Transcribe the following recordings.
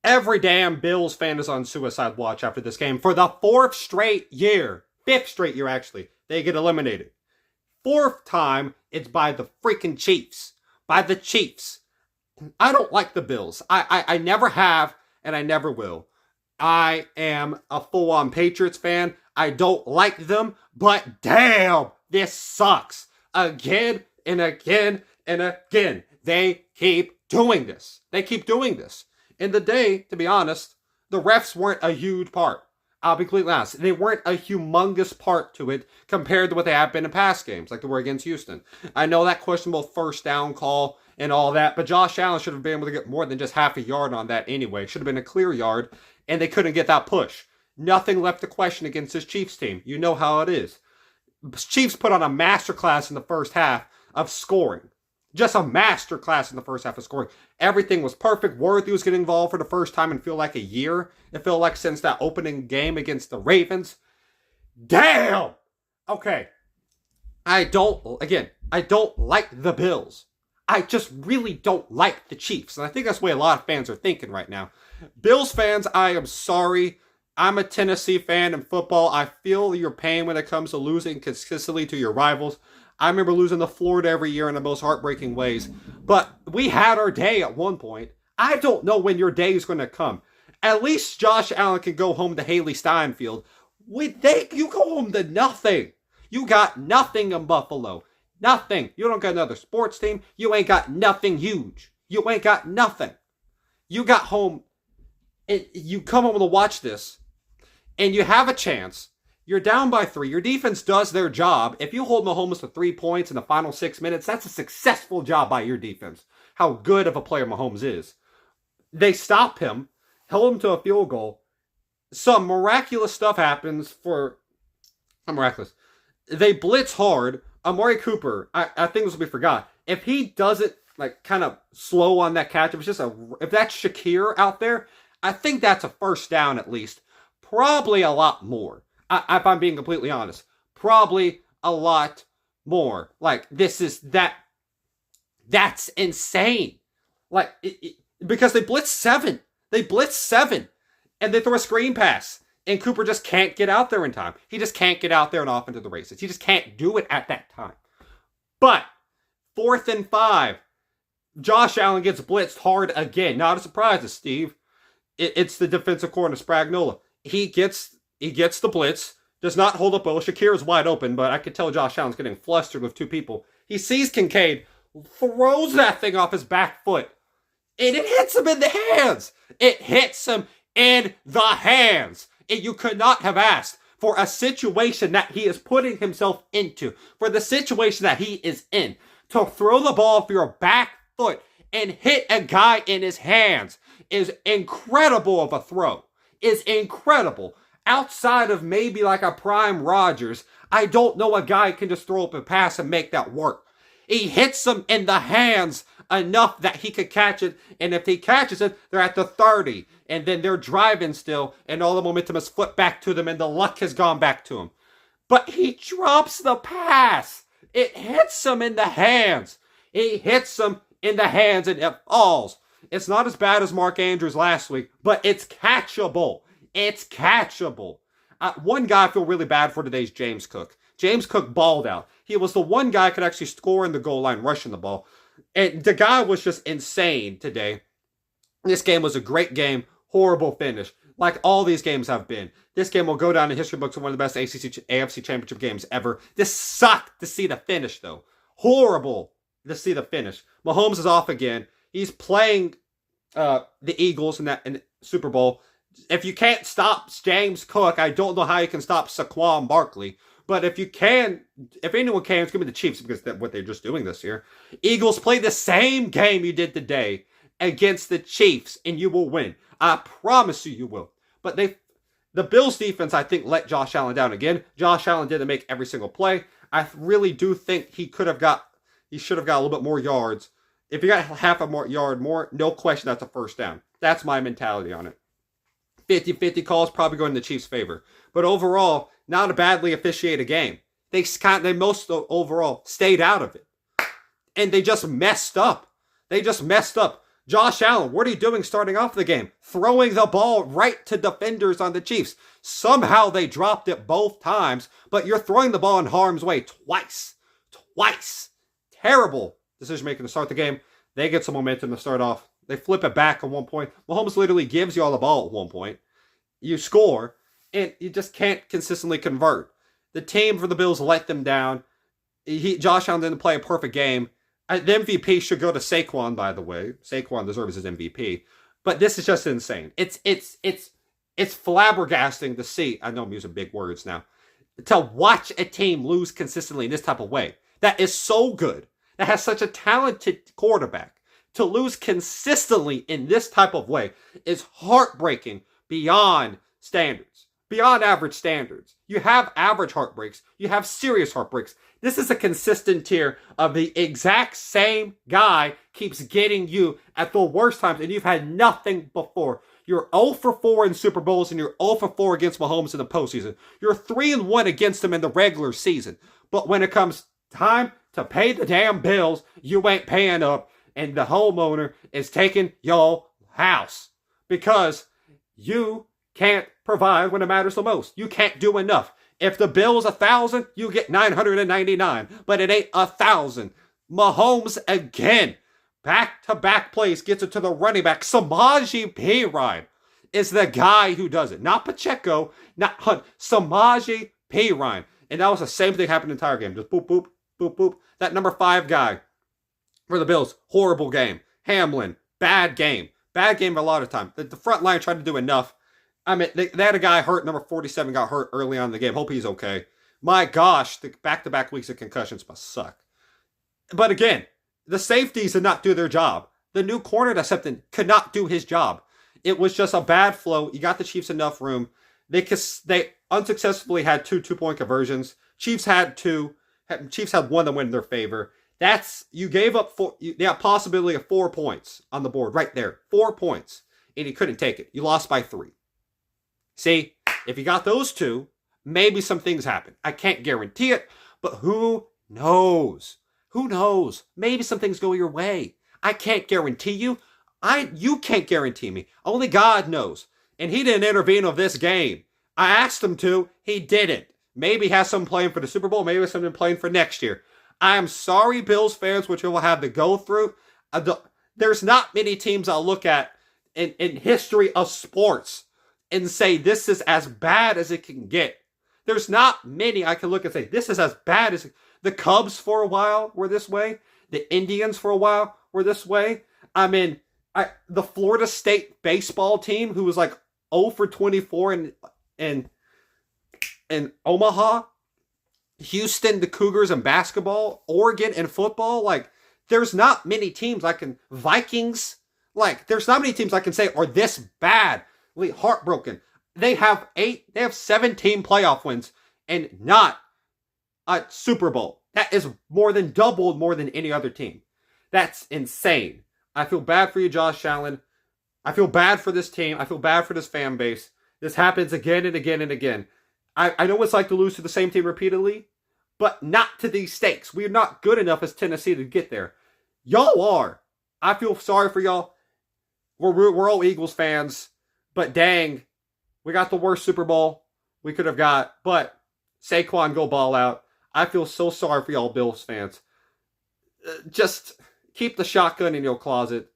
Every damn Bills fan is on suicide watch after this game for the fifth straight year, actually. They get eliminated. Fourth time, it's by the freaking Chiefs. By the Chiefs. I don't like the Bills. I never have, and I never will. I am a full-on Patriots fan. I don't like them, but damn, this sucks. Again and again and again. They keep doing this. In the day, to be honest, the refs weren't a huge part. I'll be completely honest. They weren't a humongous part to it compared to what they have been in past games, like they were against Houston. I know that questionable first down call and all that, but Josh Allen should have been able to get more than just half a yard on that anyway. Should have been a clear yard, and they couldn't get that push. Nothing left to question against this Chiefs team. You know how it is. Chiefs put on a masterclass in the first half of scoring. Just a masterclass in the first half of scoring. Everything was perfect. Worthy was getting involved for the first time in feel like a year. It felt like since that opening game against the Ravens. Damn! Okay. I don't like the Bills. I just really don't like the Chiefs. And I think that's the way a lot of fans are thinking right now. Bills fans, I am sorry. I'm a Tennessee fan in football. I feel your pain when it comes to losing consistently to your rivals. I remember losing to Florida every year in the most heartbreaking ways. But we had our day at one point. I don't know when your day is going to come. At least Josh Allen can go home to Haley Steinfeld. You go home to nothing. You got nothing in Buffalo. Nothing. You don't got another sports team. You ain't got nothing huge. You ain't got nothing. You got home. You come home to watch this. And you have a chance. You're down by 3. Your defense does their job. If you hold Mahomes to 3 points in the final 6 minutes, that's a successful job by your defense. How good of a player Mahomes is. They stop him, held him to a field goal. Some miraculous stuff happens miraculous. They blitz hard. Amari Cooper, I think this will be forgot. If he does it like kind of slow on that catch, if that's Shakir out there, I think that's a first down at least. Probably a lot more. If I'm being completely honest, probably a lot more. Like, that's insane. Like, because they blitz 7. And they throw a screen pass. And Cooper just can't get out there in time. He just can't get out there and off into the races. He just can't do it at that time. But, 4th and 5, Josh Allen gets blitzed hard again. Not a surprise to Steve. It's the defensive corner, Spragnola. He gets the blitz, does not hold up well. Shakir is wide open, but I could tell Josh Allen's getting flustered with 2 people. He sees Kincaid, throws that thing off his back foot, and it hits him in the hands. And you could not have asked for a situation that he is putting himself into, for the situation that he is in, to throw the ball off your back foot and hit a guy in his hands is incredible of a throw. Is incredible. Outside of maybe like a prime Rodgers, I don't know a guy can just throw up a pass and make that work. He hits him in the hands enough that he could catch it, and if he catches it, they're at the 30, and then they're driving still, and all the momentum is flipped back to them, and the luck has gone back to him. But he drops the pass. It hits him in the hands. He hits him in the hands, and it falls. It's not as bad as Mark Andrews last week, but it's catchable. It's catchable. One guy I feel really bad for today is James Cook. James Cook balled out. He was the one guy who could actually score in the goal line, rushing the ball. And the guy was just insane today. This game was a great game. Horrible finish. Like all these games have been. This game will go down in history books as one of the best AFC championship games ever. This sucked to see the finish, though. Horrible to see the finish. Mahomes is off again. He's playing the Eagles in the Super Bowl. If you can't stop James Cook, I don't know how you can stop Saquon Barkley. But if anyone can, it's going to be the Chiefs because that's what they're just doing this year. Eagles play the same game you did today against the Chiefs, and you will win. I promise you will. But the Bills defense, I think, let Josh Allen down again. Josh Allen didn't make every single play. I really do think he should have got a little bit more yards. If he got half a yard more, no question that's a first down. That's my mentality on it. 50-50 calls probably going in the Chiefs' favor. But overall, not a badly officiated game. They most overall stayed out of it. And they just messed up. Josh Allen, what are you doing starting off the game? Throwing the ball right to defenders on the Chiefs. Somehow they dropped it both times, but you're throwing the ball in harm's way twice. Twice. Terrible decision making to start the game. They get some momentum to start off. They flip it back at one point. Mahomes literally gives you all the ball at one point. You score, and you just can't consistently convert. The team for the Bills let them down. Josh Allen didn't play a perfect game. The MVP should go to Saquon, by the way. Saquon deserves his MVP. But this is just insane. It's flabbergasting to see. I know I'm using big words now. To watch a team lose consistently in this type of way. That is so good. That has such a talented quarterback. To lose consistently in this type of way is heartbreaking beyond standards. Beyond average standards. You have average heartbreaks. You have serious heartbreaks. This is a consistent tier of the exact same guy keeps getting you at the worst times, and you've had nothing before. You're 0 for 4 in Super Bowls, and you're 0 for 4 against Mahomes in the postseason. You're 3-1 against him in the regular season. But when it comes time to pay the damn bills, you ain't paying up, and the homeowner is taking your house. Because you can't provide when it matters the most. You can't do enough. If the bill's 1,000, you get 999, but it ain't 1,000. Mahomes again, back-to-back plays, gets it to the running back. Samaje Perine is the guy who does it. Not Pacheco, not Hunt. Samaje Perine. And that was the same thing happened the entire game. Just boop, boop, boop, boop. That number 5 guy for the Bills, horrible game. Hamlin, bad game. Bad game a lot of time. The front line tried to do enough. I mean, they had a guy hurt. Number 47 got hurt early on in the game. Hope he's okay. My gosh, the back-to-back weeks of concussions must suck. But again, the safeties did not do their job. The new corner that stepped in could not do his job. It was just a bad flow. You got the Chiefs enough room. They unsuccessfully had 2 two-point conversions. Chiefs had 2. Chiefs had 1 that went in their favor. You gave up 4. They had possibility of 4 points on the board right there. 4 points. And you couldn't take it. You lost by 3. See, if you got those 2, maybe some things happen. I can't guarantee it, but who knows? Who knows? Maybe some things go your way. I can't guarantee you. You can't guarantee me. Only God knows. And he didn't intervene on this game. I asked him to. He didn't. Maybe he has someone playing for the Super Bowl. Maybe someone playing for next year. I am sorry, Bills fans, what you will have to go through. There's not many teams I'll look at in history of sports and say this is as bad as it can get. There's not many I can look and say this is as bad as the Cubs for a while were this way. The Indians for a while were this way. I mean, the Florida State baseball team who was like 0 for 24 in Omaha. Houston, the Cougars in basketball. Oregon in football. Like, there's not many teams Vikings. Like, there's not many teams I can say are this bad. Heartbroken. They have 17 playoff wins and not a Super Bowl. That is more than any other team. That's insane. I feel bad for you, Josh Allen. I feel bad for this team. I feel bad for this fan base. This happens again and again and again. I know what it's like to lose to the same team repeatedly, but not to these stakes. We're not good enough as Tennessee to get there. Y'all are. I feel sorry for y'all. We're all Eagles fans. But dang, we got the worst Super Bowl we could have got. But Saquon go ball out. I feel so sorry for y'all Bills fans. Just keep the shotgun in your closet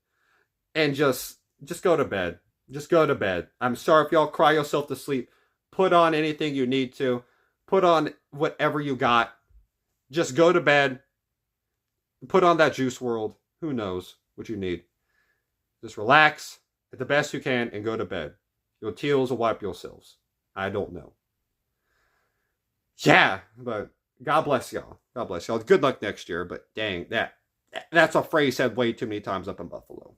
and just go to bed. Just go to bed. I'm sorry if y'all cry yourself to sleep. Put on anything you need to. Put on whatever you got. Just go to bed. Put on that Juice WRLD. Who knows what you need. Just relax. The best you can and go to bed. Your tears will wipe yourselves. I don't know. Yeah, but God bless y'all. God bless y'all. Good luck next year, but dang, that's a phrase said way too many times up in Buffalo.